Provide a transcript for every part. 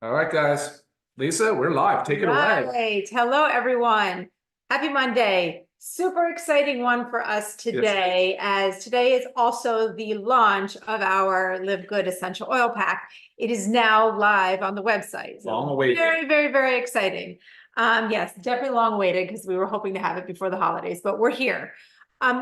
All right, guys. Lisa, we're live. Take it away. Right. Hello, everyone. Happy Monday. Super exciting one for us today, as today is also the launch of our Live Good Essential Oil Pack. It is now live on the website. So Long awaited. very, very, very exciting. Yes, definitely long awaited because we were hoping to have it before the holidays, but we're here.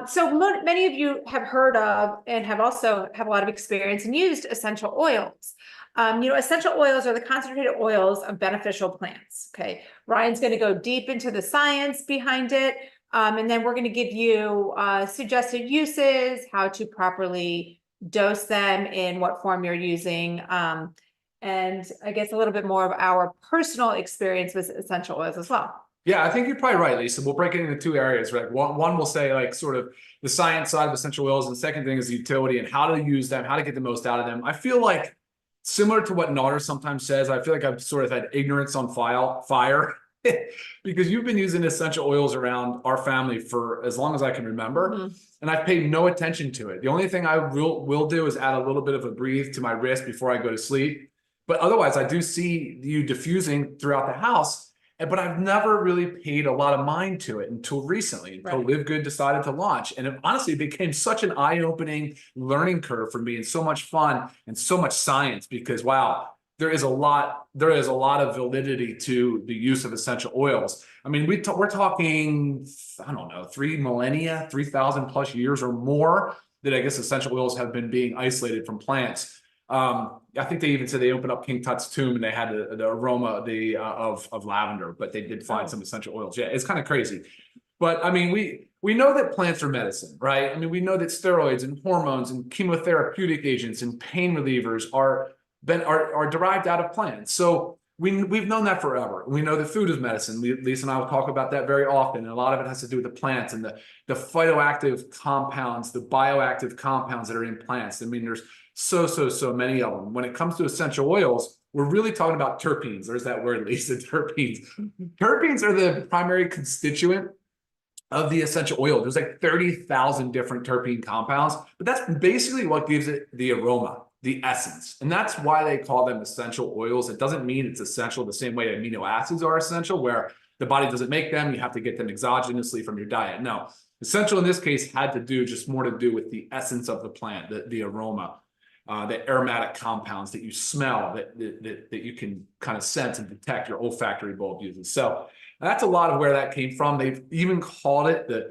So many of you have heard of and have also have a lot of experience and used essential oils. Essential oils are the concentrated oils of beneficial plants. Okay, Ryan's going to go deep into the science behind it, and then we're going to give you suggested uses, how to properly dose them, in what form you're using, and I guess a little bit more of our personal experience with essential oils as well. Yeah, I think you're probably right, Lisa. We'll break it into two areas, right? One will say like sort of the science side of essential oils, and the second thing is the utility and how to use them, how to get the most out of them. I feel like similar to what Nauder sometimes says, I feel like I've sort of had ignorance on fire because you've been using essential oils around our family for as long as I can remember, and I've paid no attention to it. The only thing I will do is add a little bit of a breathe to my wrist before I go to sleep. But otherwise, I do see you diffusing throughout the house. But I've never really paid a lot of mind to it until recently, until Live Good decided to launch. And it honestly became such an eye-opening learning curve for me, and so much fun and so much science, because wow, there is a lot of validity to the use of essential oils. I mean, we're talking, I don't know, 3 millennia, 3,000 plus years or more that I guess essential oils have been being isolated from plants. I think they even said they opened up King Tut's tomb and they had the aroma of lavender, but they did find some essential oils. Yeah, it's kind of crazy. But I mean, we know that plants are medicine, right? I mean, we know that steroids and hormones and chemotherapeutic agents and pain relievers are derived out of plants. So we've known that forever. We know that food is medicine. Lisa and I will talk about that very often. And a lot of it has to do with the plants and the phytoactive compounds, the bioactive compounds that are in plants. I mean, there's so many of them. When it comes to essential oils, we're really talking about terpenes. There's that word, Lisa, terpenes. Terpenes are the primary constituent of the essential oil. There's like 30,000 different terpene compounds, but that's basically what gives it the aroma, the essence. And that's why they call them essential oils. It doesn't mean it's essential the same way amino acids are essential, where the body doesn't make them, you have to get them exogenously from your diet. No, essential in this case had to do just more to do with the essence of the plant, the aroma. The aromatic compounds that you smell, that you can kind of sense and detect, your olfactory bulb uses. So that's a lot of where that came from. They've even called it the,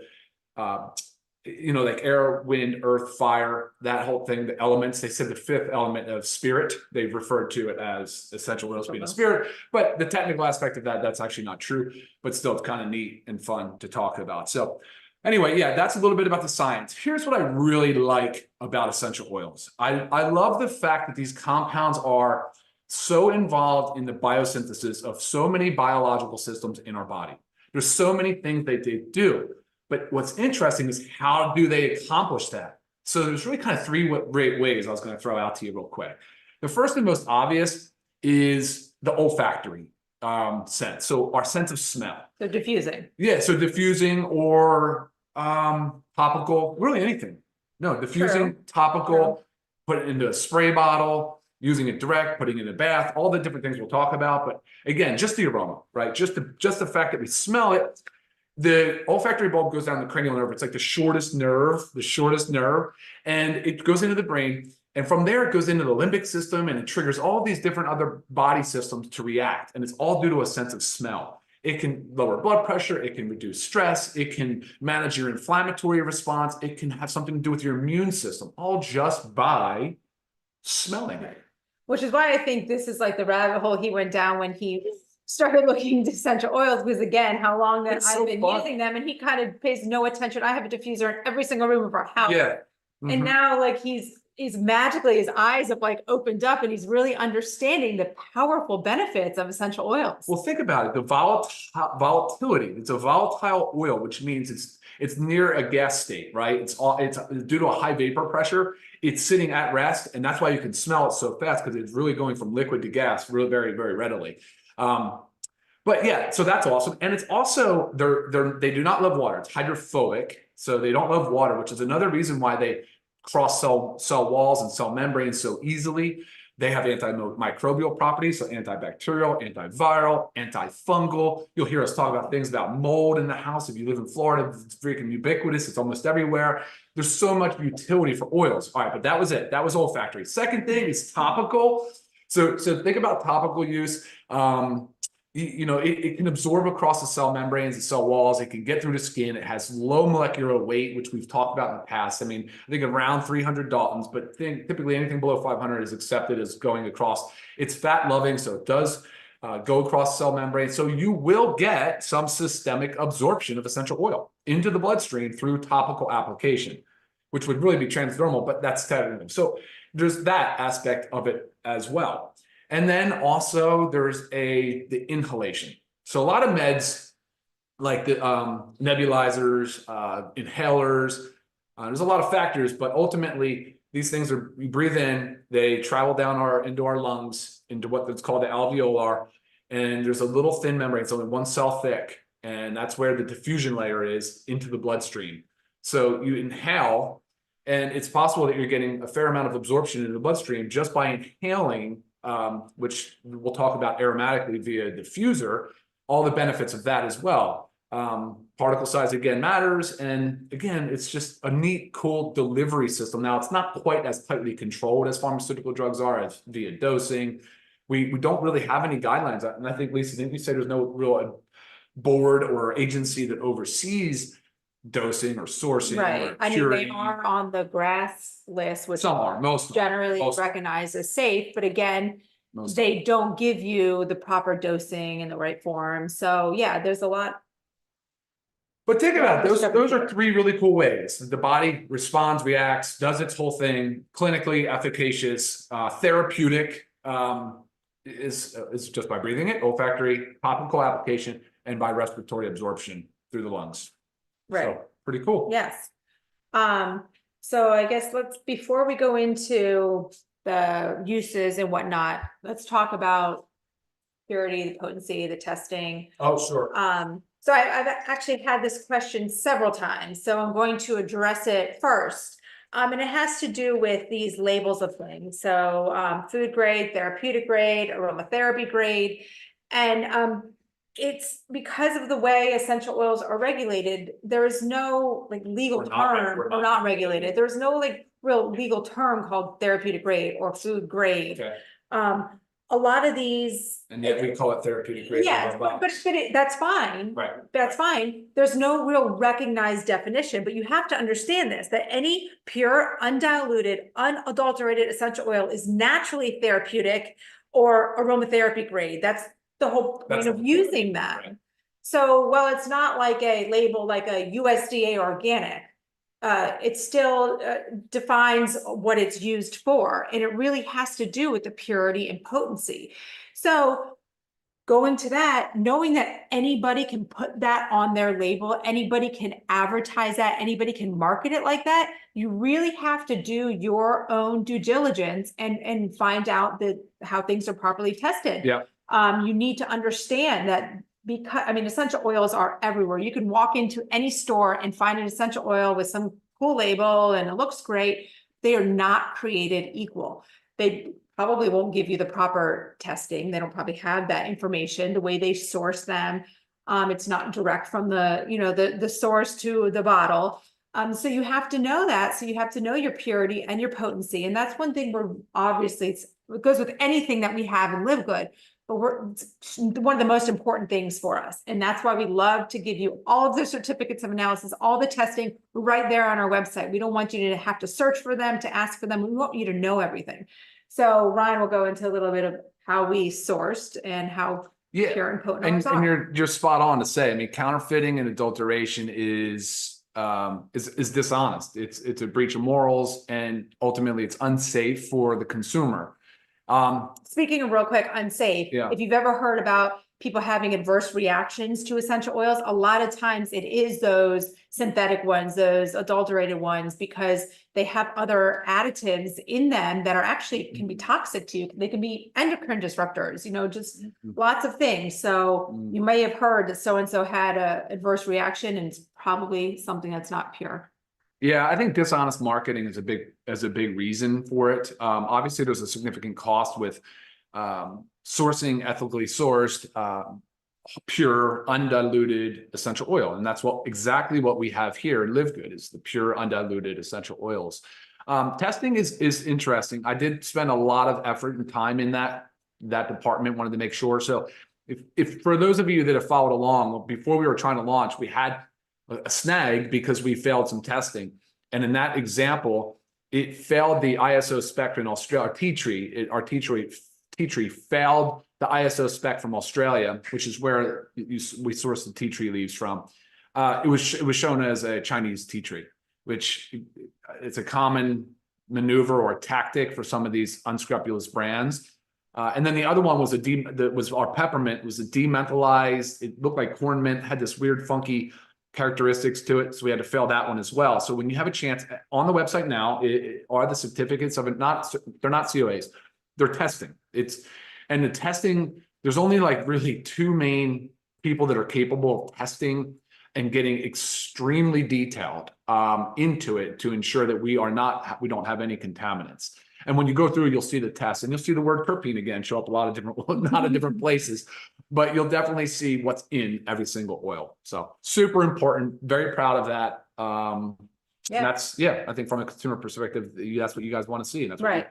like air, wind, earth, fire, that whole thing, the elements. They said the fifth element of spirit. They've referred to it as essential oils being a spirit, but the technical aspect of that, that's actually not true, but still it's kind of neat and fun to talk about. So anyway, yeah, that's a little bit about the science. Here's what I really like about essential oils. I love the fact that these compounds are so involved in the biosynthesis of so many biological systems in our body. There's so many things that they do. But what's interesting is how do they accomplish that? So there's really kind of three great ways I was going to throw out to you real quick. The first and most obvious is the olfactory sense. So our sense of smell. So diffusing. Yeah, so diffusing or topical, really anything. No, diffusing, topical, put it into a spray bottle, using it direct, putting it in a bath, all the different things we'll talk about. But again, just the aroma, right? Just the fact that we smell it. The olfactory bulb goes down the cranial nerve. It's like the shortest nerve, and it goes into the brain. And from there, it goes into the limbic system, and it triggers all these different other body systems to react. And it's all due to a sense of smell. It can lower blood pressure. It can reduce stress. It can manage your inflammatory response. It can have something to do with your immune system, all just by smelling it. Which is why I think this is like the rabbit hole he went down when he started looking into essential oils, because again, how long that I've been using them, and he kind of pays no attention. I have a diffuser in every single room of our house. Yeah. And now like he's magically, his eyes have like opened up, and he's really understanding the powerful benefits of essential oils. Well, think about it. The volatility. It's a volatile oil, which means it's near a gas state, right? It's due to a high vapor pressure. It's sitting at rest, and that's why you can smell it so fast, because it's really going from liquid to gas really very, very readily. But yeah, so that's awesome. And it's also, they do not love water. It's hydrophobic. So they don't love water, which is another reason why they cross cell walls and cell membranes so easily. They have antimicrobial properties, so antibacterial, antiviral, antifungal. You'll hear us talk about things about mold in the house. If you live in Florida, it's freaking ubiquitous. It's almost everywhere. There's so much utility for oils. All right, but that was it. That was olfactory. Second thing is topical. So think about topical use. It can absorb across the cell membranes, the cell walls. It can get through the skin. It has low molecular weight, which we've talked about in the past. I mean, I think around 300 Daltons, but typically anything below 500 is accepted as going across. It's fat loving, so it does go across cell membrane. So you will get some systemic absorption of essential oil into the bloodstream through topical application, which would really be transdermal, but that's technical. So there's that aspect of it as well. And then also there's the inhalation. So a lot of meds like the nebulizers, inhalers, there's a lot of factors, but ultimately these things we breathe in, they travel down into our lungs, into what's called the alveolar, and there's a little thin membrane, it's only one cell thick, and that's where the diffusion layer is into the bloodstream. So you inhale, and it's possible that you're getting a fair amount of absorption into the bloodstream just by inhaling, which we'll talk about aromatically via diffuser, all the benefits of that as well. Particle size again matters, and again, it's just a neat, cool delivery system. Now, it's not quite as tightly controlled as pharmaceutical drugs are, as via dosing. We don't really have any guidelines, and I think, Lisa, didn't you say there's no real board or agency that oversees dosing or sourcing? Right. Or I mean, purity? they are on the GRAS list, which Some are, most generally most- recognized as safe, but again, most they don't give you the proper dosing in the right form. So yeah, there's a lot. But think about it, those are three really cool ways. The body responds, reacts, does its whole thing, clinically efficacious, therapeutic, is just by breathing it, olfactory, topical application, and by respiratory absorption through the lungs. Right. So pretty cool. Yes. So I guess before we go into the uses and whatnot, let's talk about purity, the potency, the testing. Oh, sure. So I've actually had this question several times, so I'm going to address it first. And it has to do with these labels of things. So food grade, therapeutic grade, aromatherapy grade. And it's because of the way essential oils are regulated, there is no like legal term, or not regulated. There's no like real legal term called therapeutic grade or food grade. Okay. A lot of these, And yet we call it therapeutic grade. yeah, but that's fine. Right. That's fine. There's no real recognized definition, but you have to understand this, that any pure, undiluted, unadulterated essential oil is naturally therapeutic or aromatherapy grade. That's the whole point of using that. Right. So, well, it's not like a label like a USDA organic. It still defines what it's used for, and it really has to do with the purity and potency. So going to that, knowing that anybody can put that on their label, anybody can advertise that, anybody can market it like that, you really have to do your own due diligence and find out how things are properly tested. Yeah. You need to understand that, because I mean, essential oils are everywhere. You can walk into any store and find an essential oil with some cool label and it looks great. They are not created equal. They probably won't give you the proper testing. They don't probably have that information, the way they source them. It's not direct from the source to the bottle. So you have to know that. So you have to know your purity and your potency. And that's one thing where obviously it goes with anything that we have and Live Good. But it's one of the most important things for us. And that's why we love to give you all of the certificates of analysis, all the testing right there on our website. We don't want you to have to search for them, to ask for them. We want you to know everything. So Ryan will go into a little bit of how we sourced and how pure and potent ours are. And you're spot on to say, I mean, counterfeiting and adulteration is dishonest. It's a breach of morals, and ultimately it's unsafe for the consumer. Speaking of real quick, unsafe, if you've ever heard about people having adverse reactions to essential oils, a lot of times it is those synthetic ones, those adulterated ones, because they have other additives in them that are actually can be toxic to you. They can be endocrine disruptors, just lots of things. So you may have heard that so-and-so had a adverse reaction, and it's probably something that's not pure. Yeah, I think dishonest marketing is a big reason for it. Obviously, there's a significant cost with sourcing ethically sourced, pure, undiluted essential oil, and that's exactly what we have here in Live Good is the pure, undiluted essential oils. Testing is interesting. I did spend a lot of effort and time in that department. Wanted to make sure. So, if for those of you that have followed along, before we were trying to launch, we had a snag because we failed some testing. And in that example, it failed the ISO spec in Australia. Our tea tree failed the ISO spec from Australia, which is where we source the tea tree leaves from. It was shown as a Chinese tea tree, which it's a common maneuver or tactic for some of these unscrupulous brands. And then the other one was our peppermint. It was a dementholized. It looked like corn mint, had this weird funky characteristics to it, so we had to fail that one as well. So when you have a chance, on the website now are the certificates of it. They're not COAs, they're testing. And the testing, there's only like really two main people that are capable of testing and getting extremely detailed into it to ensure that we don't have any contaminants. And when you go through, you'll see the test, and you'll see the word terpene again show up a lot of different places, but you'll definitely see what's in every single oil. So super important. Very proud of that. And I think from a consumer perspective, that's what you guys want to see. And that's right.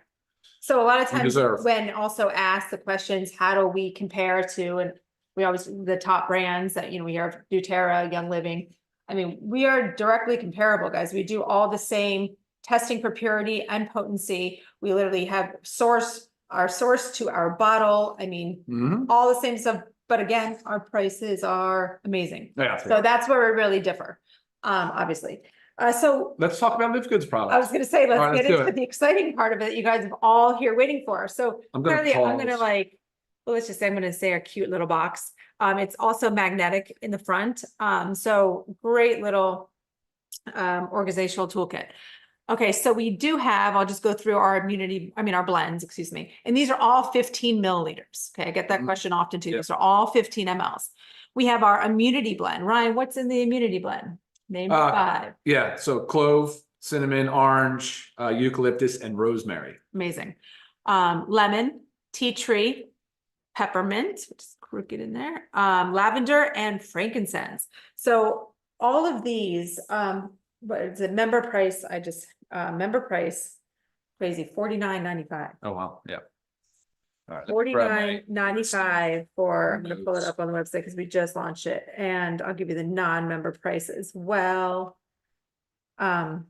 So a lot of times deserve. when also asked the questions, how do we compare to, and we always, the top brands that, we hear of doTERRA, Young Living. I mean, we are directly comparable, guys. We do all the same testing for purity and potency. We literally have source to our bottle. I mean, all the same stuff, but again, our prices are amazing. Yeah, so that's where we really differ, obviously. So let's talk about Live Good's products. I was going to say, let's get into the exciting part of it that you guys are all here waiting for. So I'm going to let's just say, I'm going to say a cute little box. It's also magnetic in the front. So great little organizational toolkit. Okay, so we do have, I'll just go through our blends, excuse me. And these are all 15 milliliters. Okay, I get that question often too. Yep. These are all 15 mLs. We have our immunity blend. Ryan, what's in the immunity blend? Name 5. Yeah, so clove, cinnamon, orange, eucalyptus, and rosemary. Amazing. Lemon, tea tree, peppermint, which is crooked in there, lavender, and frankincense. So all of these, but it's a member price. Member price, crazy, $49.95. Oh wow, yeah. All right, $49.95 for. I'm going to pull it up on the website because we just launched it, and I'll give you the non-member price as well. Okay,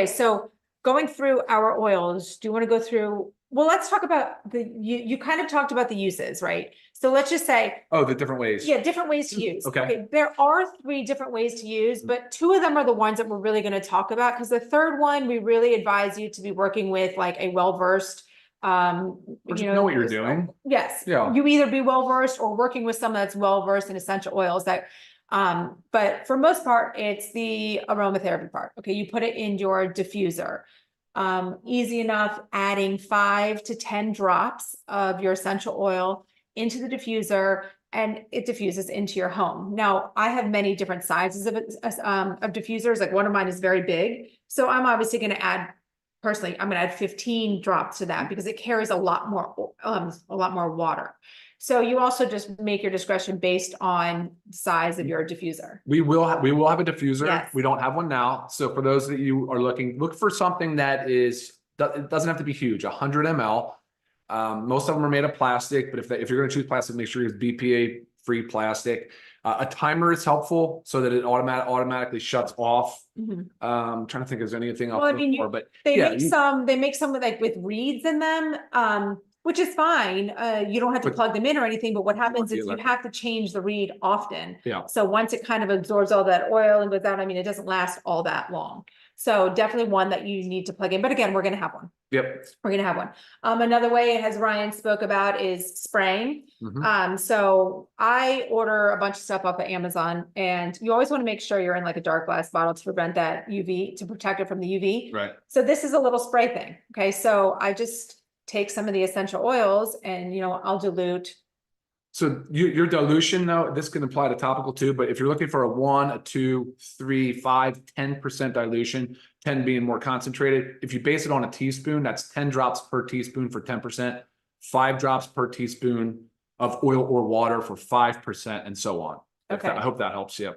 so going through our oils, do you want to go through? Well, let's talk about you kind of talked about the uses, right? So let's just say, the different ways. Yeah, different ways to use. Okay. There are 3 different ways to use, but 2 of them are the ones that we're really going to talk about, because the third one, we really advise you to be working with like a well-versed, know what you're doing. Yes. Yeah. You either be well-versed or working with someone that's well-versed in essential oils that, but for most part, it's the aromatherapy part. Okay. You put it in your diffuser. Easy enough, adding 5 to 10 drops of your essential oil into the diffuser, and it diffuses into your home. Now, I have many different sizes of diffusers. Like one of mine is very big. So I'm obviously going to add, personally, I'm going to add 15 drops to that because it carries a lot more water. So you also just make your discretion based on the size of your diffuser. We will have a diffuser. Yes. We don't have one now. So for those that you are looking, look for something that it doesn't have to be huge, 100 ml. Most of them are made of plastic, but if you're going to choose plastic, make sure it's BPA free plastic. A timer is helpful so that it automatically shuts off. I'm trying to think, is there anything else? They make some with reeds in them, which is fine. You don't have to plug them in or anything, but what happens is you have to change the reed often. Yeah. So once it kind of absorbs all that oil and goes out, it doesn't last all that long. So definitely one that you need to plug in. But again, we're going to have one. Yep. We're going to have one. Another way, as Ryan spoke about, is spraying. So I order a bunch of stuff off of Amazon, and you always want to make sure you're in like a dark glass bottle to prevent that UV, to protect it from the UV. Right. So this is a little spray thing. Okay. So I just take some of the essential oils and, I'll dilute So your dilution though, this can apply to topical too, but if you're looking for a 1, a 2, 3, 5, 10% dilution, 10 being more concentrated, if you base it on a teaspoon, that's 10 drops per teaspoon for 10%, 5 drops per teaspoon of oil or water for 5%, and so on. Okay. I hope that helps you.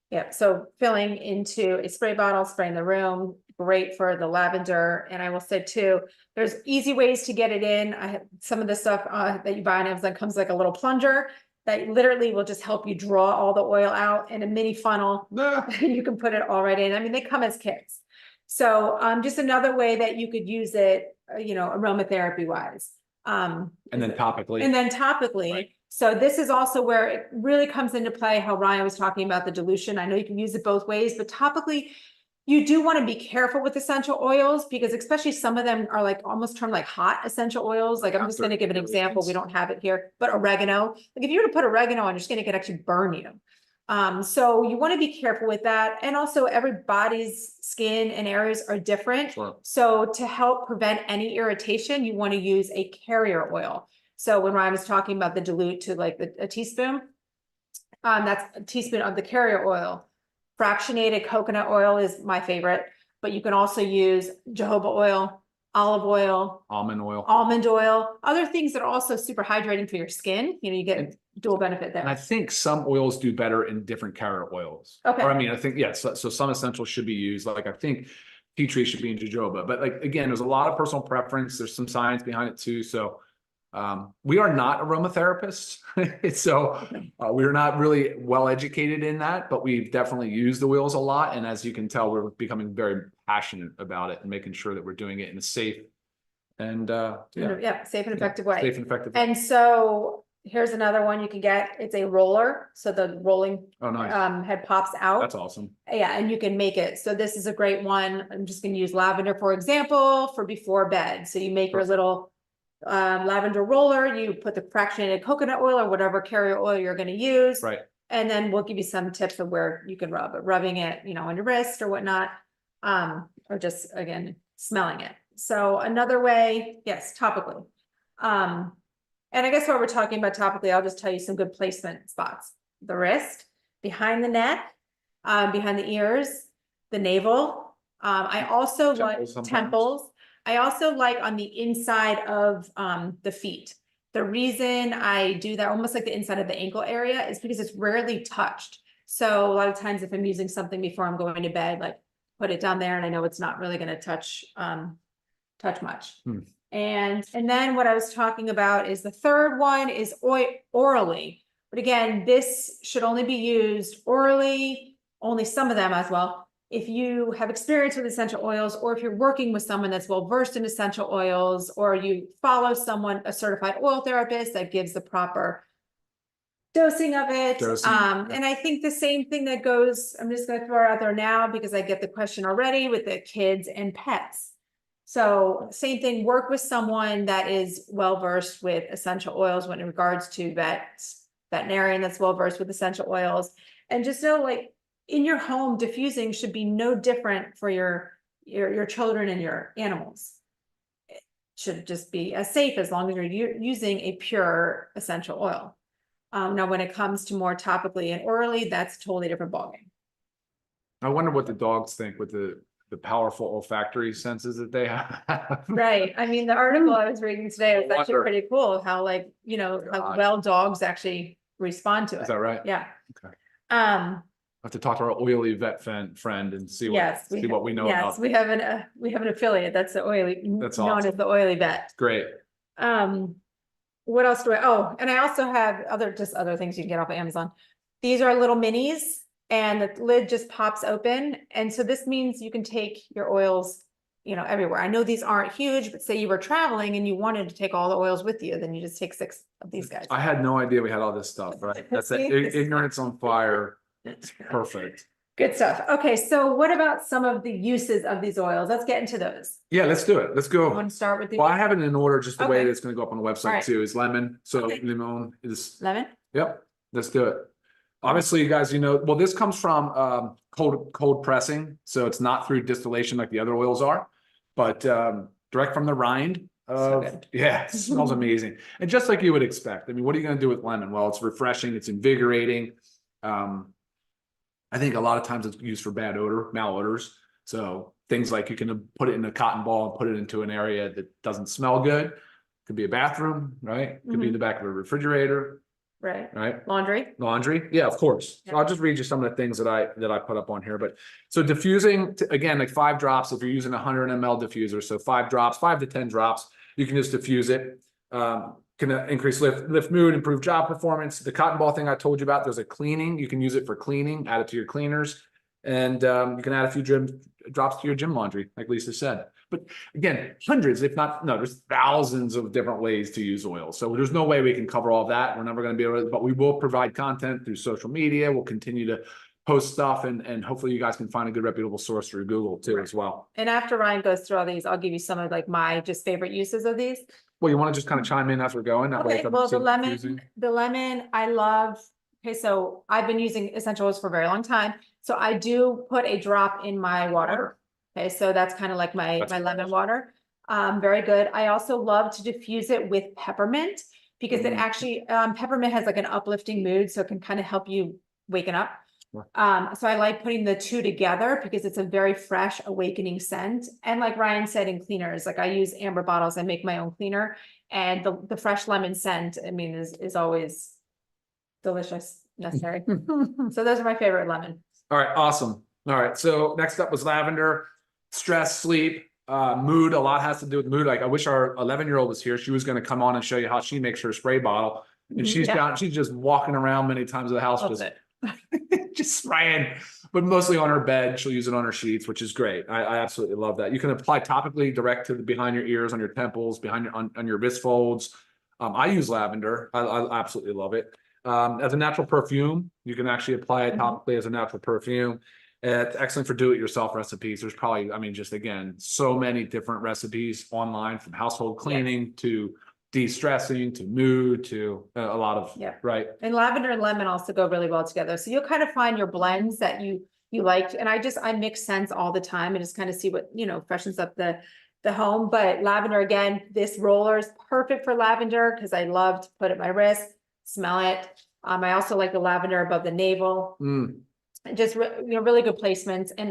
Yeah, so filling into a spray bottle, spray in the room, great for the lavender. And I will say too, there's easy ways to get it in. I have some of the stuff that you buy on Amazon comes like a little plunger that literally will just help you draw all the oil out in a mini funnel. You can put it all right in. I mean, they come as kits. So just another way that you could use it, aromatherapy wise. And then topically. Right. So this is also where it really comes into play how Ryan was talking about the dilution. I know you can use it both ways, but topically, you do want to be careful with essential oils because especially some of them are like almost termed like hot essential oils. Like I'm just going to give an example. We don't have it here, but oregano. Like if you were to put oregano on your skin, it could actually burn you. So you want to be careful with that. And also everybody's skin and areas are different. Sure. So to help prevent any irritation, you want to use a carrier oil. So when Ryan was talking about the dilute to like a teaspoon, that's a teaspoon of the carrier oil. Fractionated coconut oil is my favorite, but you can also use jojoba oil, olive oil, almond oil, other things that are also super hydrating for your skin. You get dual benefit there. And I think some oils do better in different carrier oils. Okay. Or I mean, I think, yes, so some essentials should be used. Like I think tea tree should be in jojoba, but like, again, there's a lot of personal preference. There's some science behind it too. So we are not aromatherapists. So we're not really well educated in that, but we've definitely used the oils a lot. And as you can tell, we're becoming very passionate about it and making sure that we're doing it in a safe and safe and effective way. Safe and effective. And so here's another one you can get. It's a roller. So the rolling head pops out. That's awesome. Yeah, and you can make it. So this is a great one. I'm just going to use lavender, for example, for before bed. So you make your little lavender roller, you put the fractionated coconut oil or whatever carrier oil you're going to use. Right. And then we'll give you some tips of where you can rub it, rubbing it, on your wrist or whatnot. Or just again, smelling it. So another way, yes, topically. And I guess while we're talking about topically, I'll just tell you some good placement spots. The wrist, behind the neck, behind the ears, the navel. I also like temples. I also like on the inside of the feet. The reason I do that, almost like the inside of the ankle area, is because it's rarely touched. So a lot of times if I'm using something before I'm going to bed, like put it down there and I know it's not really going to touch much. And then what I was talking about is the third one is orally. But again, this should only be used orally, only some of them as well. If you have experience with essential oils, or if you're working with someone that's well-versed in essential oils, or you follow a certified oil therapist that gives the proper dosing of it. And I think the same thing that goes, I'm just going to throw it out there now because I get the question already with the kids and pets. So same thing, work with someone that is well-versed with essential oils when in regards to veterinarian that's well-versed with essential oils. And just know, like, in your home, diffusing should be no different for your children and your animals. It should just be as safe as long as you're using a pure essential oil. Now, when it comes to more topically and orally, that's a totally different ballgame. I wonder what the dogs think with the powerful olfactory senses that they have. Right. I mean, the article I was reading today was actually pretty cool. How how well dogs actually respond to it. Is that right? Yeah. Okay. I have to talk to our oily vet friend and see what we know about. Yes, we have an affiliate that's the oily, That's known awesome. as the oily vet. Great. What else do and I also have other things you can get off of Amazon. These are little minis and the lid just pops open. And so this means you can take your oils, everywhere. I know these aren't huge, but say you were traveling and you wanted to take all the oils with you, then you just take 6 of these guys. I had no idea we had all this stuff, right? That's ignorance on fire. It's perfect. Good stuff. Okay, so what about some of the uses of these oils? Let's get into those. Yeah, let's do it. Let's go. You want to start with the Well, I have it in order, just the way Okay. that it's going to go up on the website too. Is lemon. So limon is. lemon? Yep. Let's do it. Obviously, you guys, well, this comes from cold pressing, so it's not through distillation like the other oils are, but direct from the rind. good. Yeah, it smells amazing. And just like you would expect. I mean, what are you going to do with lemon? Well, it's refreshing, it's invigorating. I think a lot of times it's used for bad odor, malodors. So things like you can put it in a cotton ball and put it into an area that doesn't smell good. Could be a bathroom, right? Could be in the back of a refrigerator, Right. right? Laundry. Yeah, of course. Yeah. So I'll just read you some of the things that I put up on here. But so diffusing again, like 5 drops. If you're using a 100 ml diffuser, so 5 drops, 5 to 10 drops, you can just diffuse it. Can increase lift mood, improve job performance. The cotton ball thing I told you about, there's a cleaning. You can use it for cleaning, add it to your cleaners, and you can add a few drops to your gym laundry, like Lisa said. But again, hundreds, if not, no, there's thousands of different ways to use oil. So there's no way we can cover all of that. We're never going to be able to, but we will provide content through social media. We'll continue to post stuff, and hopefully you guys can find a good reputable source through Google too, as well. And after Ryan goes through all these, I'll give you some of like my just favorite uses of these. Well, you want to just kind of chime in as we're going? That way Okay, if I'm well, the confusing. lemon, I love. Okay, so I've been using essential oils for a very long time. So I do put a drop in my water. Okay, so that's kind of like my lemon water. Very good. I also love to diffuse it with peppermint because it actually, peppermint has like an uplifting mood, so it can kind of help you waken up. So I like putting the two together because it's a very fresh, awakening scent. And like Ryan said, in cleaners, like I use amber bottles, I make my own cleaner, and the fresh lemon scent, I mean, is always delicious, necessary. So those are my favorite lemon. All right, awesome. All right, so next up was lavender, stress, sleep, mood. A lot has to do with mood. Like I wish our 11-year-old was here. She was going to come on and show you how she makes her spray bottle, and she's just walking around many times in the house, just spraying, but mostly on her bed. She'll use it on her sheets, which is great. I absolutely love that. You can apply topically direct to the behind your ears, on your temples, behind your on your wrist folds. I use lavender. I absolutely love it. As a natural perfume, you can actually apply it topically as a natural perfume. It's excellent for do-it-yourself recipes. There's probably, I mean, just again, so many different recipes online, from household cleaning to de-stressing to mood to a lot of, right. And lavender and lemon also go really well together. So you'll kind of find your blends that you like. And I mix scents all the time and just kind of see what, freshens up the home. But lavender, again, this roller is perfect for lavender because I love to put it on my wrist, smell it. I also like the lavender above the navel. Just really good placements. And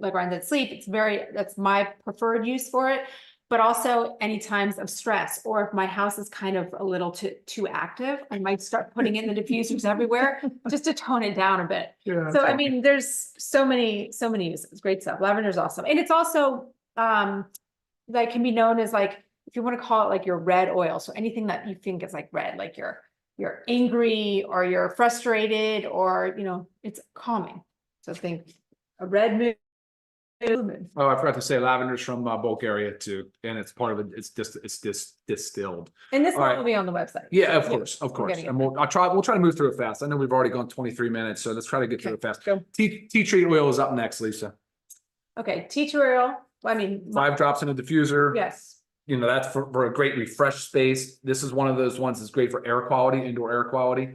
like Ryan said, sleep, that's my preferred use for it. But also any times of stress, or if my house is kind of a little too active, I might start putting in the diffusers everywhere just to tone it down a bit. So I mean, there's so many uses. Great stuff. Lavender is awesome, and it's also that can be known as, like, if you want to call it, like your red oil. So anything that you think is like red, like you're angry or you're frustrated, or it's calming. So think a red mood. Oh, I forgot to say lavender's from Bulgaria too, and it's part of it. It's distilled. And this one will be on the website. Yeah, of course. And we'll try to move through it fast. I know we've already gone 23 minutes, so let's try to get through it fast. Tea tree oil is up next, Lisa. Okay, tea tree oil. I mean, 5 drops in a diffuser. Yes. That's for a great refresh space. This is one of those ones that's great for air quality, indoor air quality.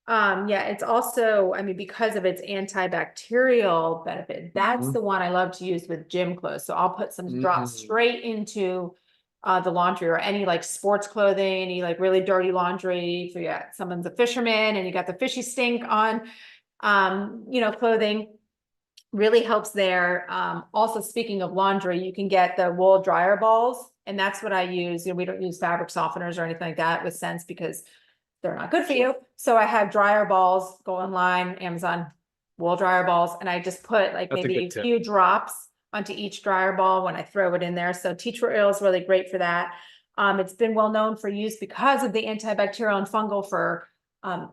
Yeah, it's also, I mean, because of its antibacterial benefit, that's the one I love to use with gym clothes. So I'll put some drops straight into the laundry, or any like sports clothing, any like really dirty laundry. So yeah, someone's a fisherman and you got the fishy stink on, clothing. Really helps there. Also, speaking of laundry, you can get the wool dryer balls, and that's what I use. We don't use fabric softeners or anything like that with scents because they're not good for you. So I have dryer balls. Go online, Amazon, wool dryer balls, and I just put like maybe a few drops onto each dryer ball when I throw it in there. So tea tree oil is really great for that. It's been well known for use because of the antibacterial and fungal for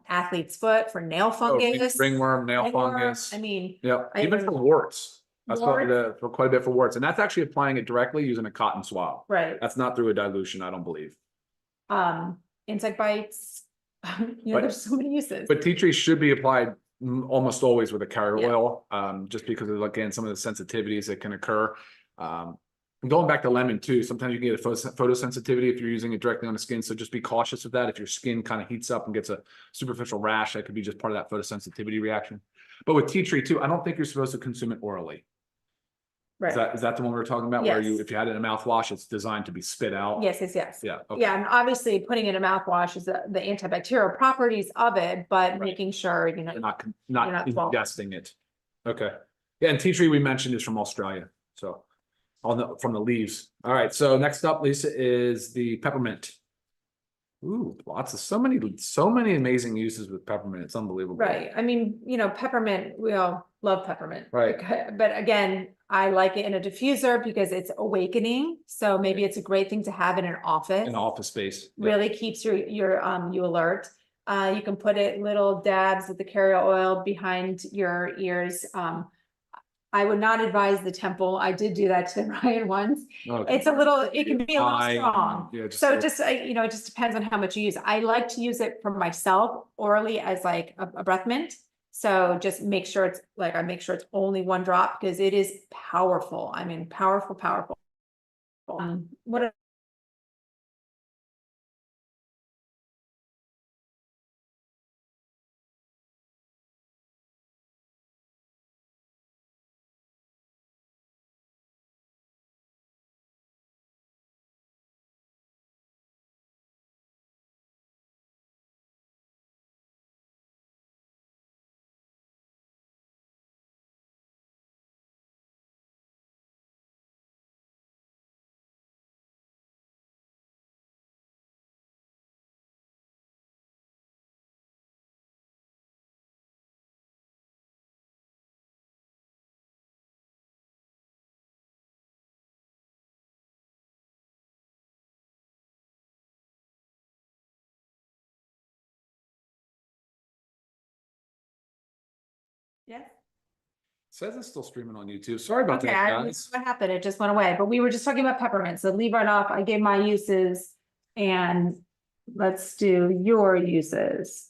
athlete's foot, for nail fungus, ringworm, nail fungus. I mean, even for warts. That's for quite a bit for warts, and that's actually applying it directly using a cotton swab. Right. That's not through a dilution, I don't believe. Insect bites. There's so many uses. But tea tree should be applied almost always with a carrier oil, just because of, again, some of the sensitivities that can occur. And going back to lemon too, sometimes you can get a photosensitivity if you're using it directly on the skin. So just be cautious of that. If your skin kind of heats up and gets a superficial rash, that could be just part of that photosensitivity reaction. But with tea tree too, I don't think you're supposed to consume it orally. Right. Is that the one we were talking about? Where Yes. if you had it in a mouthwash, it's designed to be spit out? Yes, yes, yes. Yeah. Okay. Yeah, and obviously putting in a mouthwash is the antibacterial properties of it, but Right. making sure, You're not not swallowing. ingesting it. Okay. Yeah, and tea tree we mentioned is from Australia. So from the leaves. All right. So next up, Lisa, is the peppermint. Ooh, so many amazing uses with peppermint. It's unbelievable. Right. I mean, peppermint, we all love peppermint. Right. But again, I like it in a diffuser because it's awakening. So maybe it's a great thing to have in an office. In office space. Really keeps you alert. You can put it little dabs of the carrier oil behind your ears. I would not advise the temple. I did do that to Ryan once. Okay. It can be a little strong. Yeah, it just depends on how much you use. I like to use it for myself orally as like a breath mint. So just make sure it's only one drop because it is powerful. I mean, powerful. What Yes. Says it's still streaming on YouTube. Sorry about Okay, that, I don't know guys. what happened. It just went away, but we were just talking about peppermint. So leave right off. I gave my uses and let's do your uses.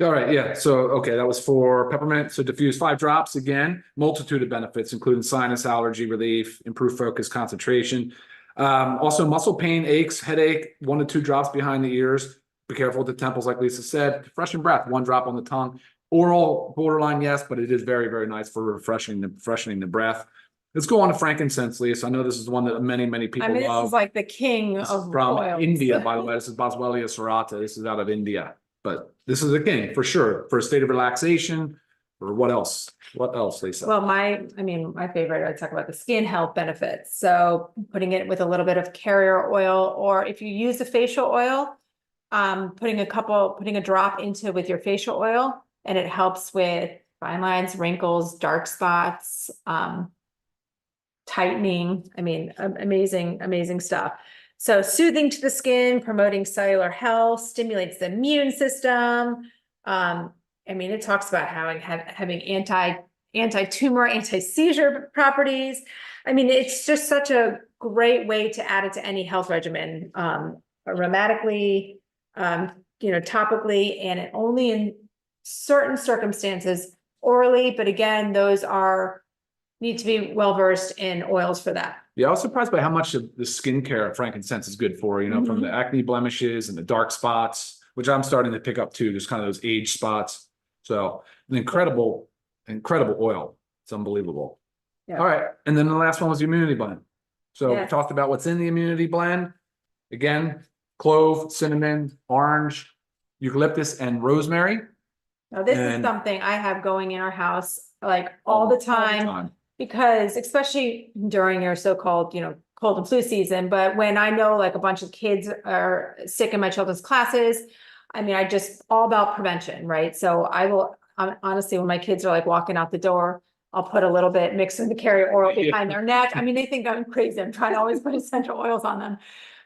All right, yeah. So, okay, that was for peppermint. So diffuse 5 drops again, multitude of benefits, including sinus allergy relief, improved focus, concentration. Also muscle pain, aches, headache, 1 to 2 drops behind the ears. Be careful with the temples, like Lisa said. Freshen breath, 1 drop on the tongue. Oral, borderline, yes, but it is very, very nice for freshening the breath. Let's go on to frankincense, Lisa. I know this is the one that many people This love. is like the king This is of from oils. India, by the way. This is Boswellia serrata. This is out of India. But this is a king for sure, for a state of relaxation. Or what else? What else, Lisa? Well, my favorite, I talk about the skin health benefits. So putting it with a little bit of carrier oil, or if you use a facial oil, putting a drop with your facial oil, and it helps with fine lines, wrinkles, dark spots, tightening. I mean, amazing stuff. So soothing to the skin, promoting cellular health, stimulates the immune system. It talks about having anti-tumor, anti-seizure properties. It's just such a great way to add it to any health regimen, aromatically, topically, and only in certain circumstances orally. But again, those need to be well-versed in oils for that. Yeah, I was surprised by how much of the skincare frankincense is good for, from the acne blemishes and the dark spots, which I'm starting to pick up too. There's kind of those age spots. So an incredible oil. It's unbelievable. Yeah. All right. And then the last one was the immunity blend. So Yes. we talked about what's in the immunity blend. Again, clove, cinnamon, orange, eucalyptus, and rosemary. Now, this is something I have going in our house like all the time. Because especially during your so-called, cold and flu season, but when I know like a bunch of kids are sick in my children's classes, I just all about prevention, right? So I will honestly, when my kids are like walking out the door, I'll put a little bit mixed in the carrier oil behind their neck. They think I'm crazy. I'm trying to always put essential oils on them.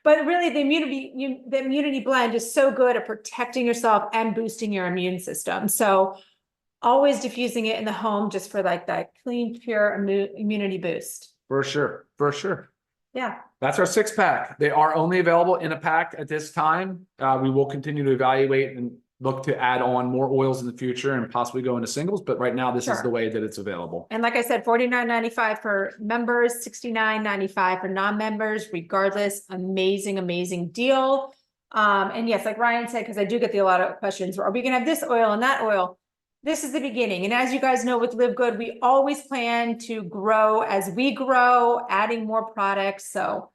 But really the immunity blend is so good at protecting yourself and boosting your immune system. So always diffusing it in the home just for like that clean, pure immunity boost. For sure. Yeah. That's our 6-pack. They are only available in a pack at this time. We will continue to evaluate and look to add on more oils in the future and possibly go into singles. But right now, this is the way that it's available. And like I said, $49.95 for members, $69.95 for non-members, regardless. Amazing deal. And yes, like Ryan said, because I do get a lot of questions, are we going to have this oil and that oil? this is the beginning. And as you guys know, with Live Good, we always plan to grow as we grow, adding more products. So,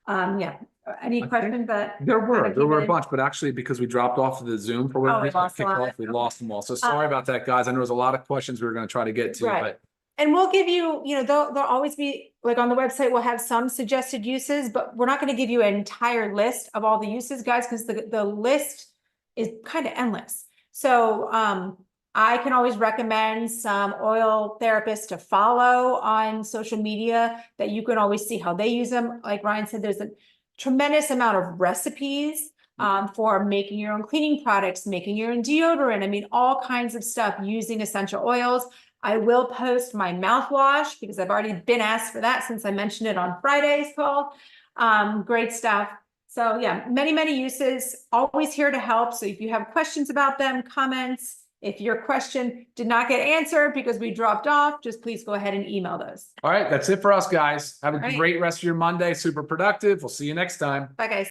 yeah. Any questions that? There were a in? bunch, but actually because we dropped off of the Zoom for whatever we reason, lost a lot. we lost them all. So sorry about that, guys. I know there's a lot of questions we were going to try to get to, Right. but And we'll give you, there'll always be, like on the website, we'll have some suggested uses, but we're not going to give you an entire list of all the uses, guys, because the list is kind of endless. So I can always recommend some oil therapists to follow on social media that you can always see how they use them. Like Ryan said, there's a tremendous amount of recipes for making your own cleaning products, making your own deodorant. I mean, all kinds of stuff using essential oils. I will post my mouthwash because I've already been asked for that since I mentioned it on Friday's call. Great stuff. So yeah, many, many uses, always here to help. So if you have questions about them, comments, if your question did not get answered because we dropped off, just please go ahead and email those. all right, that's it for us, guys. Have a All right. great rest of your Monday. Super productive. We'll see you next time. Bye, guys.